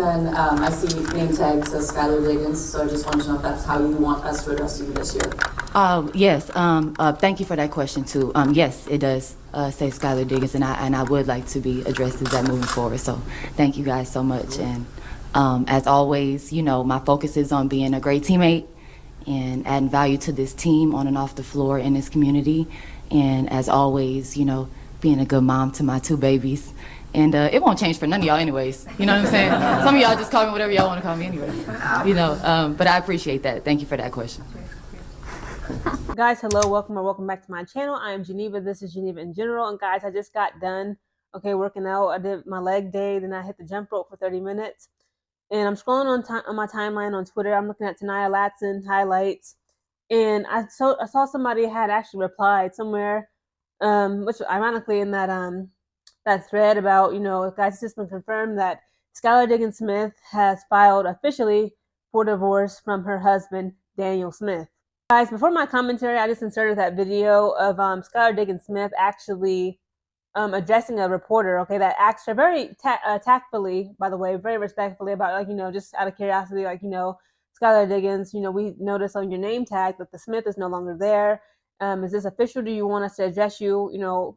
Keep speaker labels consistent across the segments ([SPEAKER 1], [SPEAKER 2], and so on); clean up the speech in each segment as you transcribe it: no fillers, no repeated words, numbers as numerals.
[SPEAKER 1] then I see name tag says Skylar Diggins, so I just wanted to know if that's how you want us to address you this year.
[SPEAKER 2] Yes. Thank you for that question too. Yes, it does say Skylar Diggins, and I would like to be addressed as that moving forward. So thank you guys so much. And as always, my focus is on being a great teammate and adding value to this team on and off the floor in this community. And as always, being a good mom to my 2 babies. And it won't change for none of y'all anyways. You know what I'm saying? Some of y'all just call me whatever y'all want to call me anyways. But I appreciate that. Thank you for that question.
[SPEAKER 3] Guys, hello, welcome back to my channel. I am Geneva. This is Geneva in General. And guys, I just got done, working out. I did my leg day, then I hit the jump rope for 30 minutes. And I'm scrolling on my timeline on Twitter. I'm looking at Tanaya Latson highlights. And I saw somebody had actually replied somewhere, which ironically in that thread about, guys, it's just been confirmed that Skylar Diggins Smith has filed officially for divorce from her husband, Daniel Smith. Guys, before my commentary, I just inserted that video of Skylar Diggins Smith actually addressing a reporter, that asked her very tactfully, by the way, very respectfully about, just out of curiosity, Skylar Diggins, we noticed on your name tag that the Smith is no longer there. Is this official? Do you want us to address you,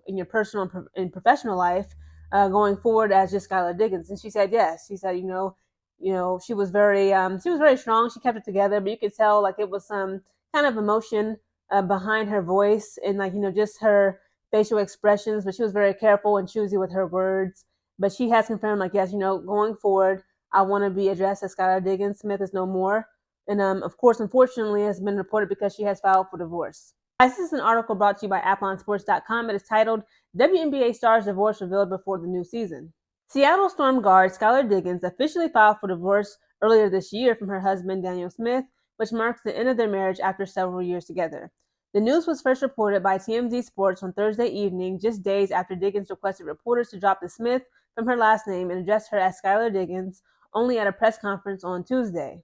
[SPEAKER 3] in your personal and professional life going forward as just Skylar Diggins? And she said yes. She said, she was very strong. She kept it together, but you could tell it was some kind of emotion behind her voice and just her facial expressions. But she was very careful and choosy with her words. But she has confirmed yes, going forward, I want to be addressed as Skylar Diggins Smith is no more. And of course, unfortunately, has been reported because she has filed for divorce. This is an article brought to you by AthlonSports.com. It is titled, WNBA Stars Divorce Revealed Before the New Season. Seattle Storm guard Skylar Diggins officially filed for divorce earlier this year from her husband, Daniel Smith, which marks the end of their marriage after several years together. The news was first reported by TMZ Sports on Thursday evening, just days after Diggins requested reporters to drop the Smith from her last name and address her as Skylar Diggins, only at a press conference on Tuesday.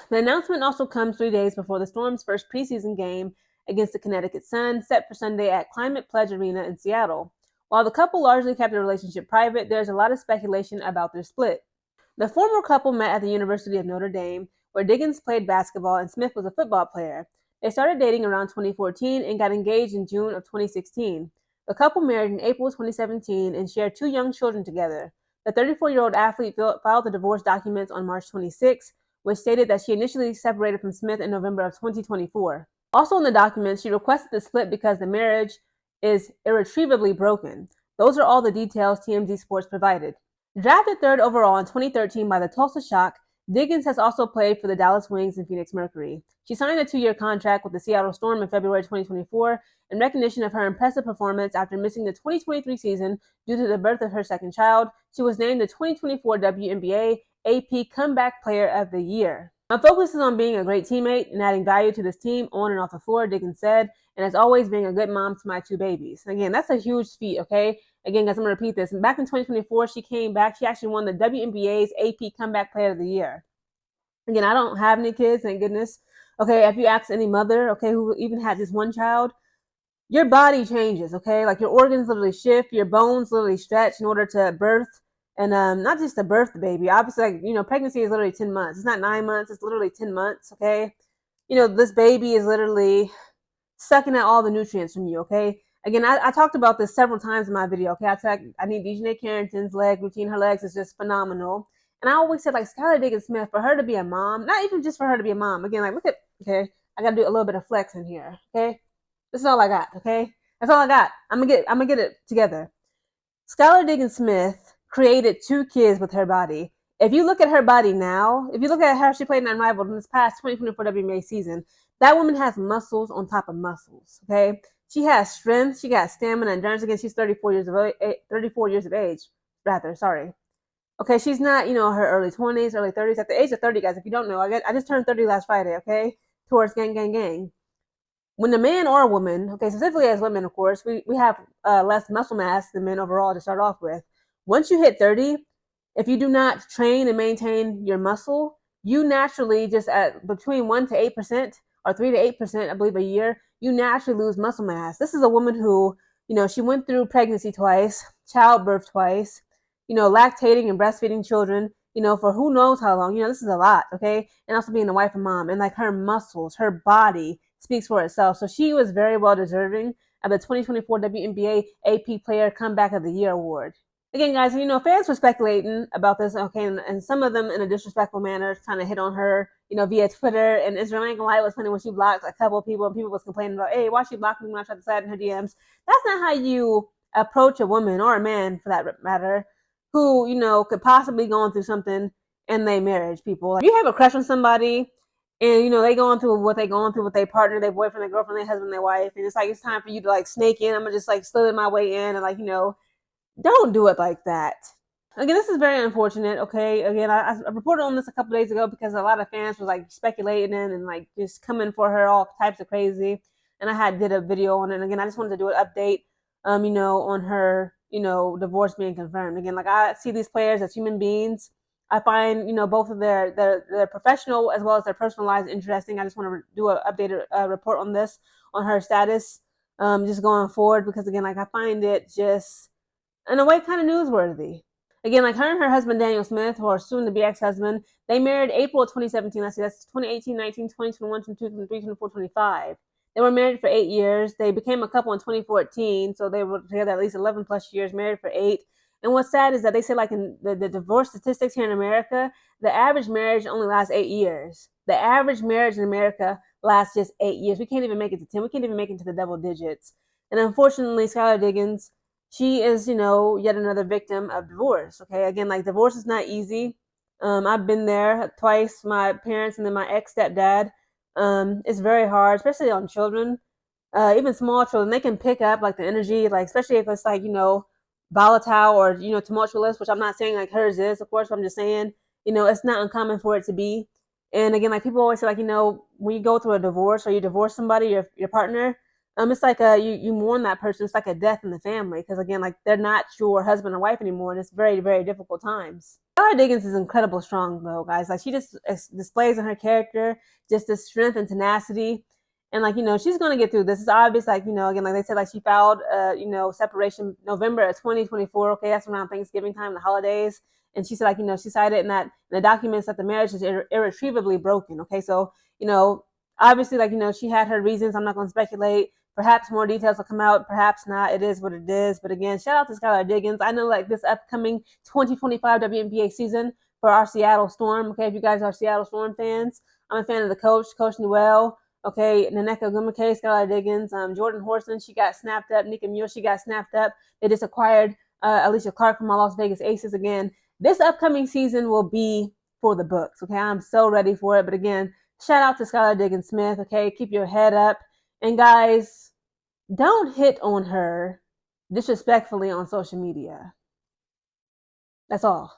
[SPEAKER 3] The announcement also comes 3 days before the Storm's first preseason game against the Connecticut Sun, set for Sunday at Climate Pledge Arena in Seattle. While the couple largely kept their relationship private, there's a lot of speculation about their split. The former couple met at the University of Notre Dame, where Diggins played basketball and Smith was a football player. They started dating around 2014 and got engaged in June of 2016. The couple married in April 2017 and shared 2 young children together. The 34-year-old athlete filed the divorce documents on March 26, which stated that she initially separated from Smith in November of 2024. Also in the documents, she requested the split because the marriage is irretrievably broken. Those are all the details TMZ Sports provided. Drafted 3rd overall in 2013 by the Tulsa Shock, Diggins has also played for the Dallas Wings and Phoenix Mercury. She signed a 2-year contract with the Seattle Storm in February 2024 in recognition of her impressive performance after missing the 2023 season due to the birth of her second child. She was named the 2024 WNBA AP Comeback Player of the Year. My focus is on being a great teammate and adding value to this team on and off the floor, Diggins said, and as always, being a good mom to my 2 babies. Again, that's a huge feat, okay? Again, guys, I'm going to repeat this. Back in 2024, she came back. She actually won the WNBA's AP Comeback Player of the Year. Again, I don't have any kids, thank goodness. Okay, if you ask any mother, who even had just one child, your body changes, your organs literally shift, your bones literally stretch in order to birth. And not just to birth the baby. Obviously, pregnancy is literally 10 months. It's not 9 months. It's literally 10 months, okay? This baby is literally sucking out all the nutrients from you, okay? Again, I talked about this several times in my video, okay? I need Dejanay Carrington's leg routine. Her legs is just phenomenal. And I always said, Skylar Diggins Smith, for her to be a mom, not even just for her to be a mom. Again, look at, okay? I got to do a little bit of flex in here, okay? This is all I got, okay? That's all I got. I'm gonna get it together. Skylar Diggins Smith created 2 kids with her body. If you look at her body now, if you look at how she played in Unrivaled in this past 2024 WNBA season, that woman has muscles on top of muscles, okay? She has strength, she got stamina, and endurance. Again, she's 34 years of age, sorry. Okay, she's not, her early 20s, early 30s. At the age of 30, guys, if you don't know, I just turned 30 last Friday, okay? Towards gang. When a man or a woman, okay, specifically as women, of course, we have less muscle mass than men overall to start off with. Once you hit 30, if you do not train and maintain your muscle, you naturally just at between 1 to 8% or 3 to 8%, I believe, a year, you naturally lose muscle mass. This is a woman who, she went through pregnancy twice, childbirth twice, lactating and breastfeeding children. for who knows how long. This is a lot, okay? And also being a wife and mom, and like her muscles, her body speaks for itself. So she was very well deserving of the 2024 WNBA AP Player Comeback of the Year award. Again, guys, fans were speculating about this, okay, and some of them in a disrespectful manner, trying to hit on her, via Twitter and Instagram. I ain't gonna lie, it was funny when she blocked a couple of people, and people was complaining about, hey, why she blocked me when I tried to slide in her DMs? That's not how you approach a woman, or a man for that matter, who, could possibly go through something in their marriage. People, like, if you have a crush on somebody, and they going through what they going through with their partner, their boyfriend, their girlfriend, their husband, their wife, and it's like it's time for you to like snake in. I'm gonna just like slither my way in, and like don't do it like that. Again, this is very unfortunate, okay? Again, I reported on this a couple days ago because a lot of fans was like speculating and like just coming for her all types of crazy. And I did a video on it. And again, I just wanted to do an update, on her, divorce being confirmed. Again, like I see these players as human beings. I find, both of their professional as well as their personal lives interesting. I just want to do an updated report on this, on her status, just going forward, because again, like I find it just in a way kind of newsworthy. Again, like her and her husband, Daniel Smith, who are soon to be ex-husband, they married April of 2017. Let's see, that's 2018, 19, 20, 21, 22, 23, 24, 25. They were married for 8 years. They became a couple in 2014, so they were together at least 11 plus years, married for 8. And what's sad is that they say, like, in the divorce statistics here in America, the average marriage only lasts 8 years. The average marriage in America lasts just 8 years. We can't even make it to 10. We can't even make it to the double digits. And unfortunately, Skylar Diggins, she is, yet another victim of divorce. Okay, again, like divorce is not easy. I've been there twice. My parents and then my ex-stepdad. It's very hard, especially on children. Even small children, they can pick up like the energy, like especially if it's like volatile or tumultuous, which I'm not saying like hers is, of course. But I'm just saying it's not uncommon for it to be. And again, like people always say, like when you go through a divorce or you divorce somebody, your partner. It's like you mourn that person. It's like a death in the family, because again, like they're not your husband or wife anymore, and it's very, very difficult times. Skylar Diggins is incredibly strong, though, guys. Like she just displays in her character just this strength and tenacity, and like she's gonna get through this. It's obvious, like again, like they said, like she filed separation November of 2024. Okay, that's around Thanksgiving time, the holidays, and she said like she cited in the documents that the marriage is irretrievably broken. Okay, so obviously like she had her reasons. I'm not going to speculate. Perhaps more details will come out, perhaps not. It is what it is. But again, shout out to Skylar Diggins. I know like this upcoming 2025 WNBA season for our Seattle Storm. Okay, if you guys are Seattle Storm fans, I'm a fan of the coach, Coach Newell. Okay, Naneka Gumake, Skylar Diggins, Jordan Horson, she got snapped up. Nika Mule, she got snapped up. They just acquired Alicia Clark from my Las Vegas Aces. Again, this upcoming season will be for the books. Okay, I'm so ready for it. But again, shout out to Skylar Diggins Smith. Okay, keep your head up. And guys, don't hit on her disrespectfully on social media. That's all.